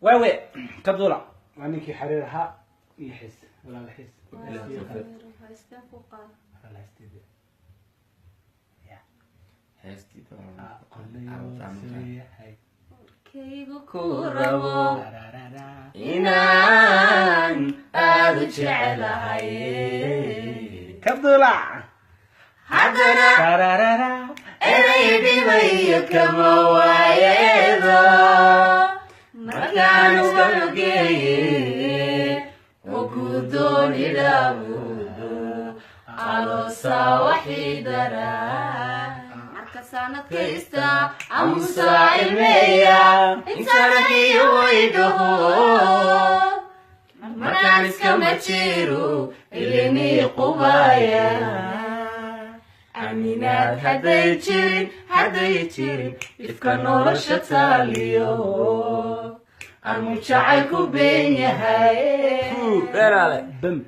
واوي كبدولا وانكي حريرها يحس ولا لا يحس kaygu ku rabo inaan aad u jecelahay كبدولا haddana inay dhibayo kama waayeedo markaan ugageeye oo ku dooni dhaabudo aloosa waxii daraa sanadkaysta amusaa ilmeeya intanagiyo waydaho markaan iskama jiro ilinii qubaya aminaad hadday jirin ifka nolosha taaliyo amu jacayl ku been yahay بم